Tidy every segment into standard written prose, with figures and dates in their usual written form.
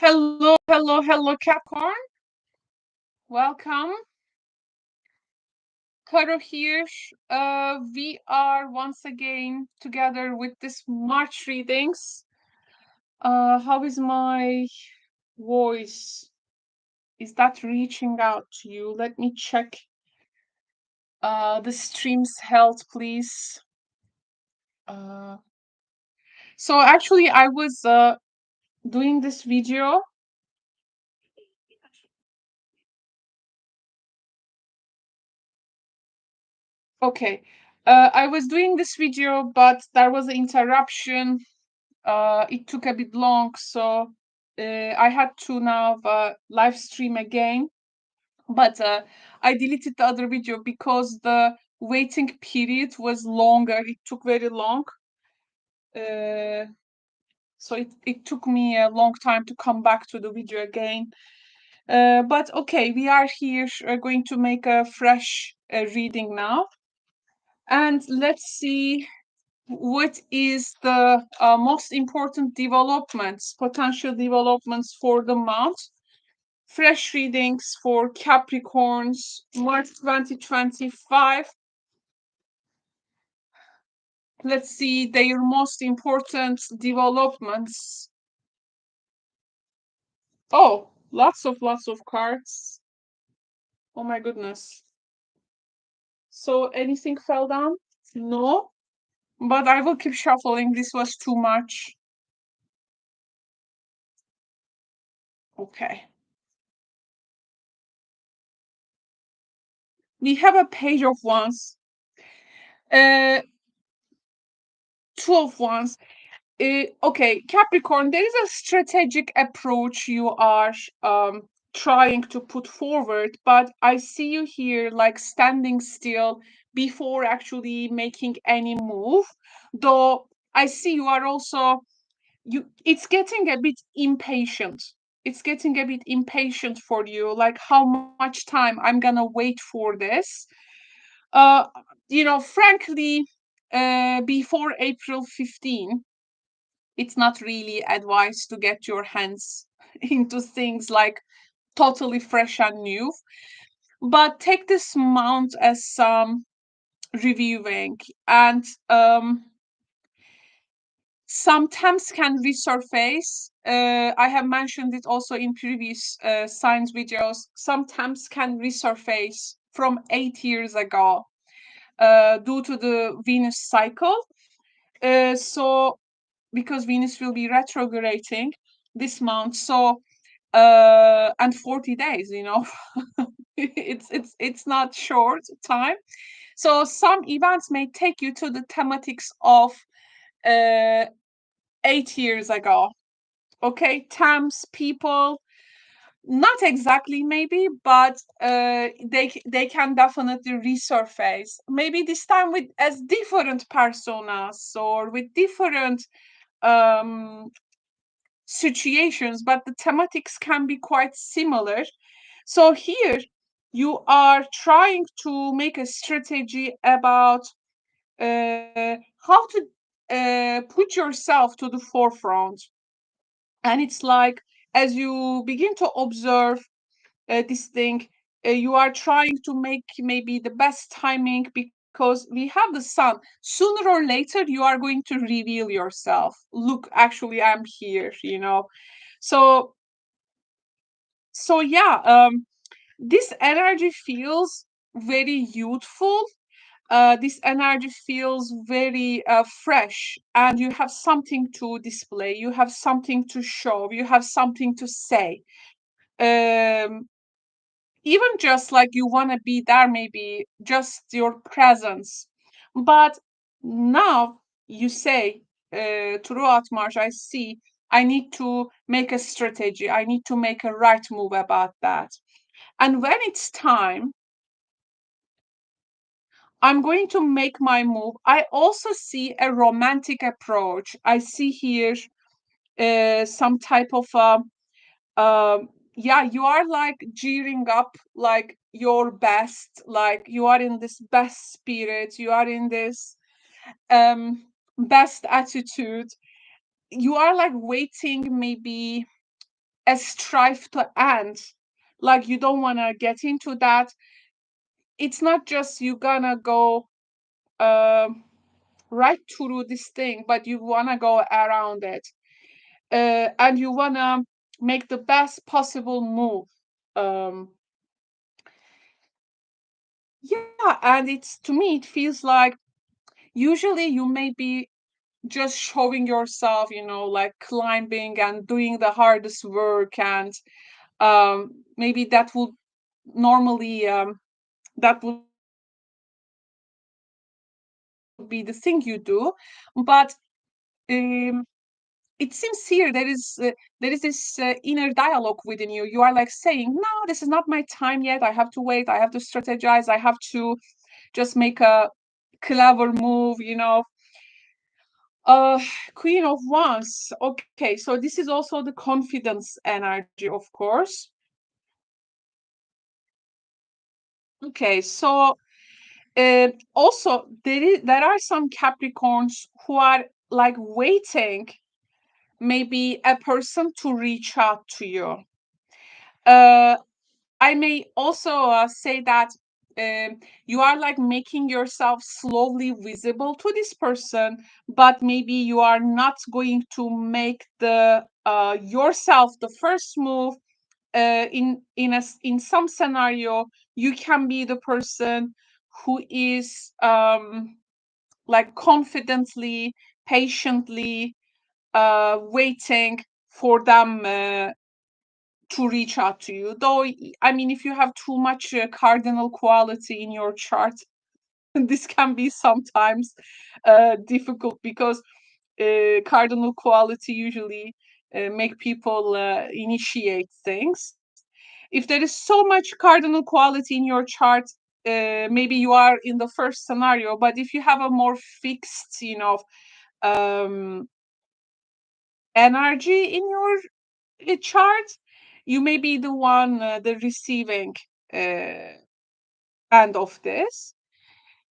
Hello, hello, hello, Capricorn. Welcome. Caro here. We are once again together with this March readings. How is my voice? Is that reaching out to you? Let me check the stream's health, please. So actually, I was doing this video. Okay. I was doing this video, but there was an interruption. It took a bit long, so I had to now live stream again. But I deleted the other video because the waiting period was longer. It took very long. Uh, so it took me a long time to come back to the video again. But okay, we are here going to make a fresh reading now. And let's see what is the most important developments, potential developments for the month. Fresh readings for Capricorns, March 2025. Let's see their most important developments. Oh, lots of cards. Oh my goodness. So anything fell down? No, but I will keep shuffling. This was too much. Okay. We have a page of wands. Two of wands. Okay, Capricorn, there is a strategic approach you are trying to put forward, but I see you here like standing still before actually making any move. Though I see you are also it's getting a bit impatient. It's getting a bit impatient for you, like how much time I'm gonna wait for this. Uh, frankly, before April 15, it's not really advice to get your hands into things like totally fresh and new, but take this month as some reviewing, and sometimes can resurface. I have mentioned it also in previous science videos. Sometimes can resurface from 8 years ago due to the Venus cycle. So because Venus will be retrograding this month, so and 40 days, it's not short time. So some events may take you to the thematics of uh 8 years ago. Okay, times, people, not exactly maybe, but they can definitely resurface. Maybe this time with as different personas or with different um situations, but the thematics can be quite similar. So here you are trying to make a strategy about how to put yourself to the forefront. And it's like as you begin to observe this thing, you are trying to make maybe the best timing because we have the sun. Sooner or later, you are going to reveal yourself. Look, actually, I'm here. So, so yeah, this energy feels very youthful. This energy feels very fresh, and you have something to display. You have something to show. You have something to say. Um, Even just like you want to be there, maybe just your presence. But now you say throughout March, I see I need to make a strategy. I need to make a right move about that. And when it's time, I'm going to make my move. I also see a romantic approach. I see here some type of yeah, you are like gearing up like your best, like you are in this best spirit, you are in this best attitude. You are like waiting maybe a strife to end. Like you don't want to get into that. It's not just you gonna go right through this thing, but you want to go around it, and you want to make the best possible move. um yeah, and it's, to me, it feels like usually you may be just showing yourself, like climbing and doing the hardest work, and maybe that would normally that would be the thing you do. But um, it seems here there is this inner dialogue within you. You are like saying, no, this is not my time yet. I have to wait. I have to strategize. I have to just make a clever move. uh Queen of Wands. Okay, so this is also the confidence energy, of course. Okay, so also there are some Capricorns who are like waiting maybe a person to reach out to you. uh I may also say that you are like making yourself slowly visible to this person, but maybe you are not going to make the yourself the first move. In some scenario, you can be the person who is like confidently, patiently waiting for them to reach out to you. Though, I mean, if you have too much cardinal quality in your chart, this can be sometimes difficult, because cardinal quality usually make people initiate things. If there is so much cardinal quality in your chart, maybe you are in the first scenario. But if you have a more fixed, um, energy in your chart, you may be the one, the receiving uh, end of this.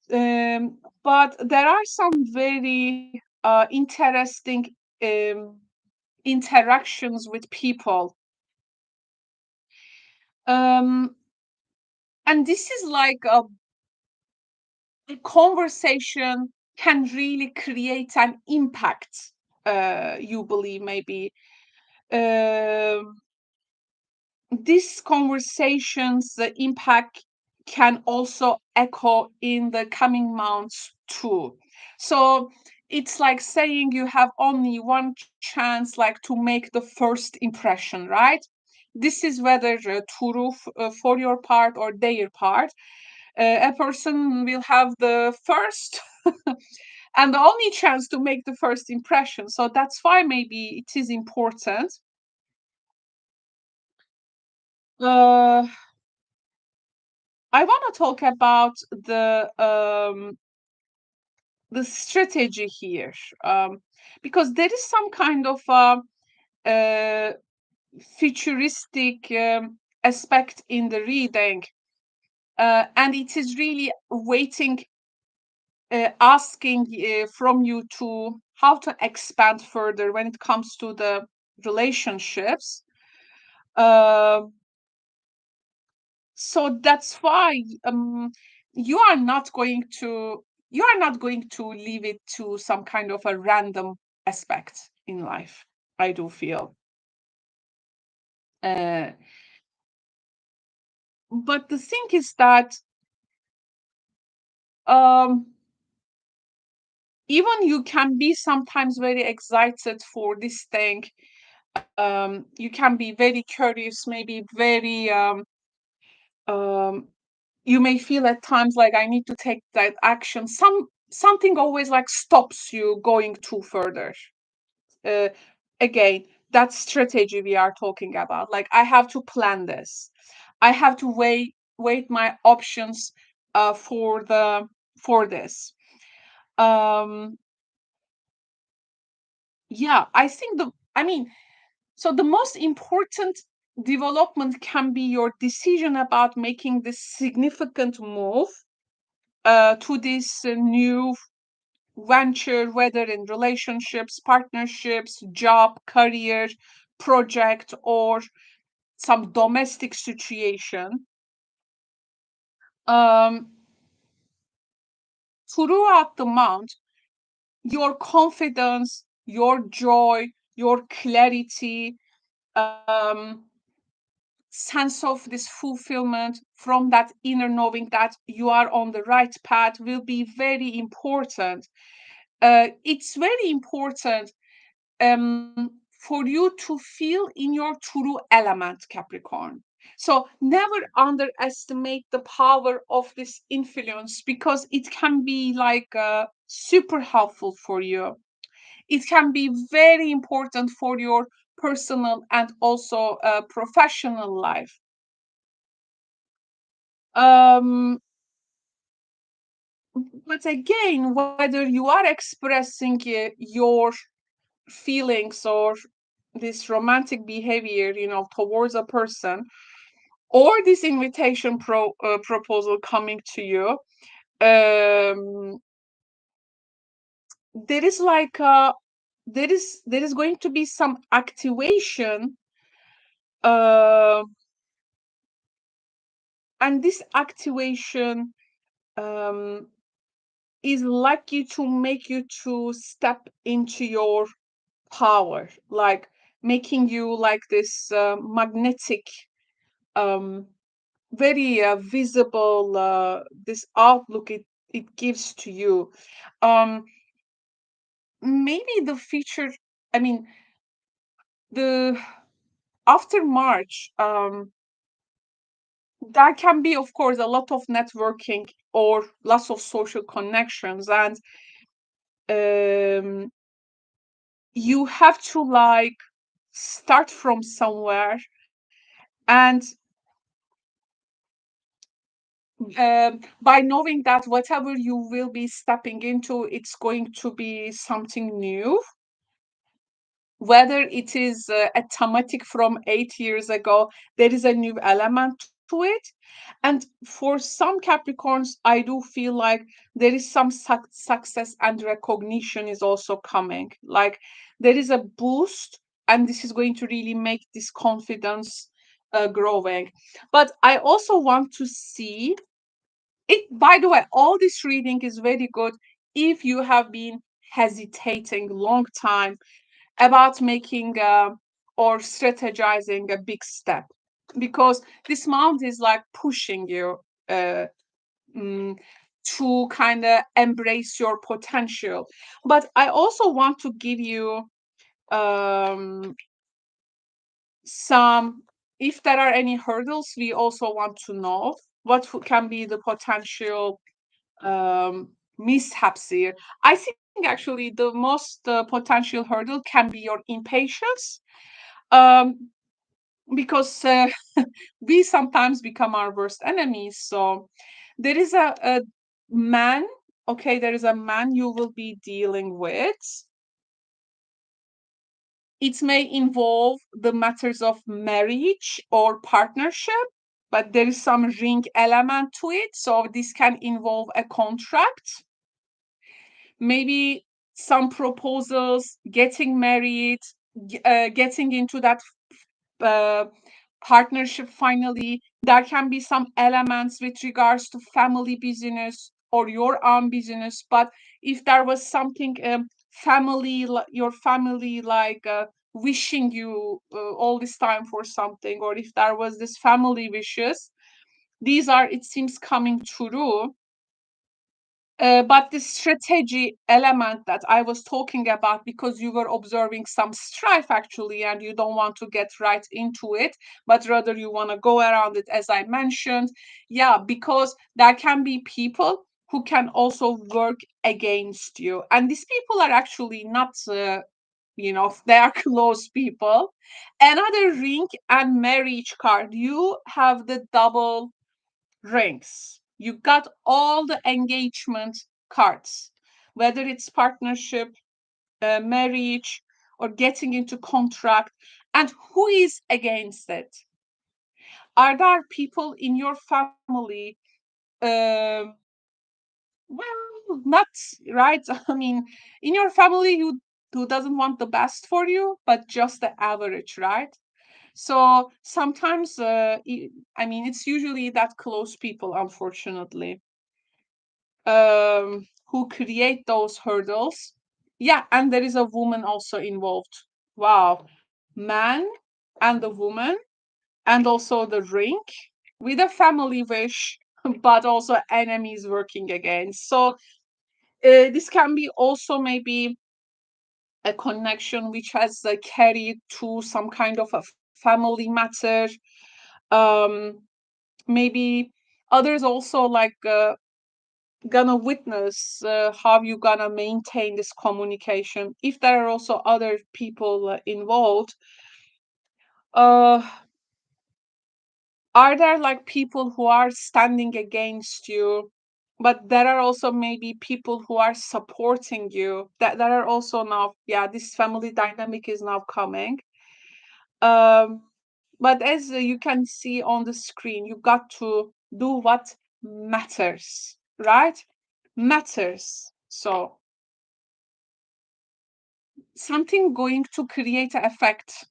But there are some very interesting um, interactions with people. Um, and this is like a conversation can really create an impact, you believe, maybe. Um, these conversations, the impact can also echo in the coming months too. So it's like saying you have only one chance, like, to make the first impression, right? This is whether true for your part or their part. A person will have the first and the only chance to make the first impression. So that's why maybe it is important. uh, I want to talk about the strategy here, because there is some kind of uh, futuristic aspect in the reading, and it is really waiting, asking from you to how to expand further when it comes to the relationships. Uh, so that's why you are not going to leave it to some kind of a random aspect in life, I do feel. uh, but the thing is that um, even you can be sometimes very excited for this thing. You can be very curious, maybe very um, you may feel at times like, I need to take that action. Something always like stops you going too further. uh, Again, that strategy we are talking about, like, I have to plan this, I have to wait my options for this. um yeah, I think I mean, so the most important development can be your decision about making this significant move to this new venture, whether in relationships, partnerships, job, career, project or some domestic situation, um, throughout the month, your confidence, your joy, your clarity, um, sense of this fulfillment from that inner knowing that you are on the right path will be very important. It's very important for you to feel in your true element, Capricorn. So never underestimate the power of this influence because it can be like super helpful for you. It can be very important for your personal and also professional life. Um, but again, whether you are expressing your feelings or this romantic behavior, towards a person, or this invitation proposal coming to you, there is like there is going to be some activation, uh, and this activation um, is likely to make you to step into your power, like making you like this magnetic, um, very visible, this outlook it gives to you. um Maybe the future, I mean, the after March, there can be of course a lot of networking or lots of social connections, and um you have to like start from somewhere, and by knowing that whatever you will be stepping into, it's going to be something new, whether it is a thematic from 8 years ago, there is a new element to it. And for some Capricorns, I do feel like there is some success and recognition is also coming. Like there is a boost, and this is going to really make this confidence growing. But I also want to see it. By the way, all this reading is very good if you have been hesitating long time about making or strategizing a big step, because this month is like pushing you uh, mm, to kind of embrace your potential. But I also want to give you um, some, if there are any hurdles, we also want to know what can be the potential mishaps here. I think actually the most potential hurdle can be your impatience, um, because we sometimes become our worst enemies. So there is a man, okay, there is a man you will be dealing with. It may involve the matters of marriage or partnership, but there is some ring element to it. So this can involve a contract, maybe some proposals, getting married, getting into that uh, partnership finally. There can be some elements with regards to family business or your own business. But if there was something family, your family like wishing you all this time for something, or if there was this family wishes, these are, it seems, coming true. But the strategy element that I was talking about, because you were observing some strife actually, and you don't want to get right into it, but rather you want to go around it, as I mentioned. Yeah, because there can be people who can also work against you. And these people are actually not, they are close people. Another ring and marriage card, you have the double rings. You got all the engagement cards, whether it's partnership, marriage, or getting into contract. And who is against it? Are there people in your family? Well, not right. I mean, in your family, who doesn't want the best for you, but just the average, right? So sometimes, I mean, it's usually that close people, unfortunately, who create those hurdles. Yeah, and there is a woman also involved. Wow, man and the woman, and also the ring with a family wish, but also enemies working against. So this can be also maybe a connection which has carried to some kind of a family matter. Um, maybe others also like gonna witness how you gonna maintain this communication if there are also other people involved. uh are there like people who are standing against you, but there are also maybe people who are supporting you, that there are also now, yeah, this family dynamic is now coming. um but as you can see on the screen, you got to do what matters, right? Matters. So something going to create an effect,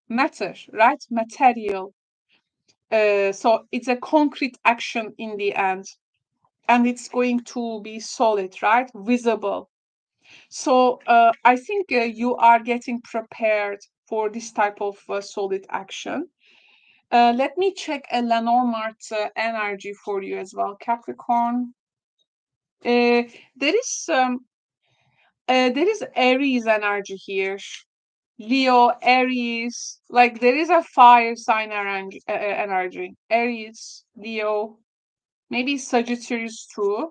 matter, right? Material. So it's a concrete action in the end, and it's going to be solid, right? Visible. So I think you are getting prepared for this type of solid action. Let me check a Lenormand energy for you as well, Capricorn. There is Aries energy here. Leo, Aries, like there is a fire sign energy. Aries, Leo, maybe Sagittarius too.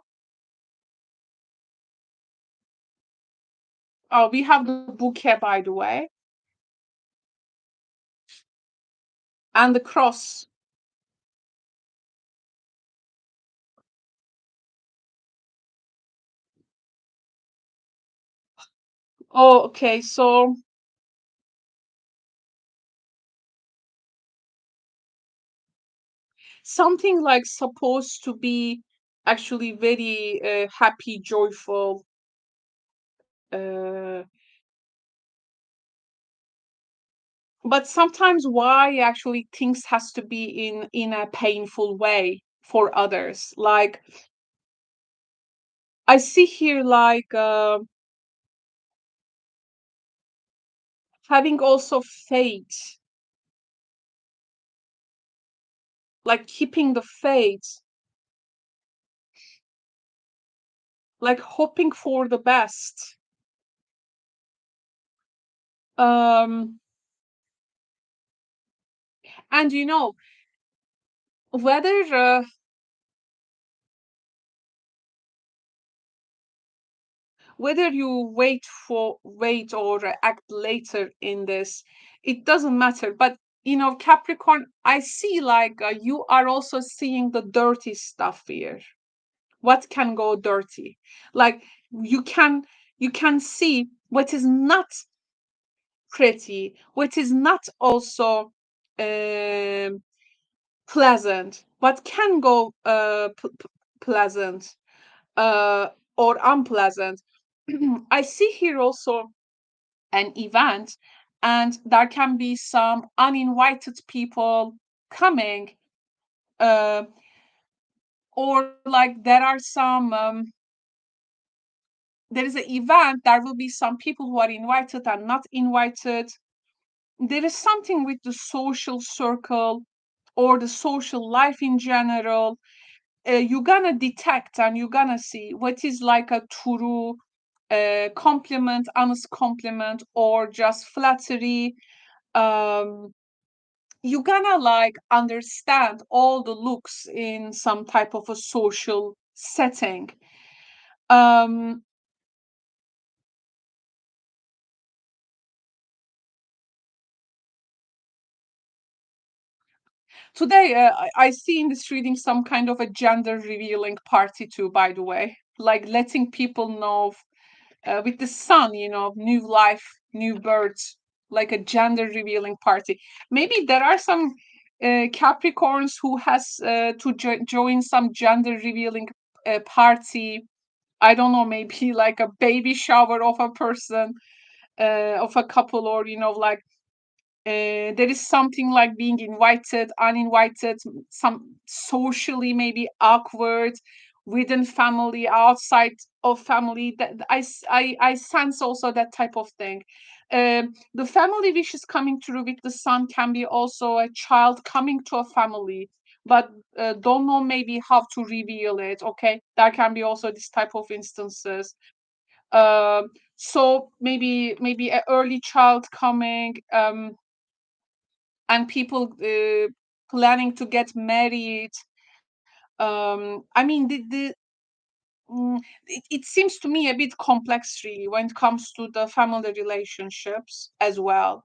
Oh, we have the bouquet, by the way, and the cross. Oh, okay. So something like supposed to be actually very happy, joyful. Uh, but sometimes why actually things has to be in a painful way for others. Like I see here, like having also faith, like keeping the faith, like hoping for the best. Um, and you know, whether whether you wait or act later in this, it doesn't matter. But you know, Capricorn, I see like you are also seeing the dirty stuff here. What can go dirty? Like you can you can see what is not pretty, what is not also um pleasant, what can go pleasant or unpleasant. I see here also an event, and there can be some uninvited people coming, uh, or like there are some there is an event, there will be some people who are invited and not invited. There is something with the social circle or the social life in general. You're gonna detect and you're gonna see what is like a true compliment, honest compliment, or just flattery. um you're gonna like understand all the looks in some type of a social setting. um Today, I see in this reading some kind of a gender revealing party too, by the way, like letting people know with the sun, you know, new life, new birds, like a gender revealing party. Maybe there are some Capricorns who has to join some gender revealing party I don't know, maybe like a baby shower of a person, of a couple, or like there is something like being invited, uninvited, some socially maybe awkward within family, outside of family. That I sense also that type of thing. The family wishes coming true with the sun can be also a child coming to a family, but don't know maybe how to reveal it. Okay, that can be also this type of instances. So maybe an early child coming, and people planning to get married. I mean, it seems to me a bit complex, really, when it comes to the family relationships as well.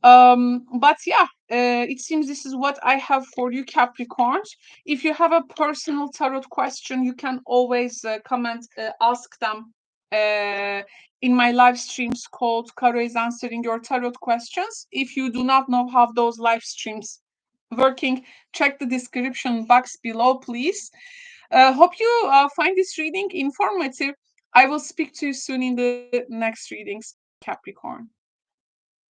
But yeah, it seems this is what I have for you, Capricorns. If you have a personal tarot question, you can always comment, ask them uh, in my live streams called Caro is Answering Your Tarot Questions. If you do not know how those live streams working, check the description box below, please. Hope you find this reading informative. I will speak to you soon in the next readings, Capricorn.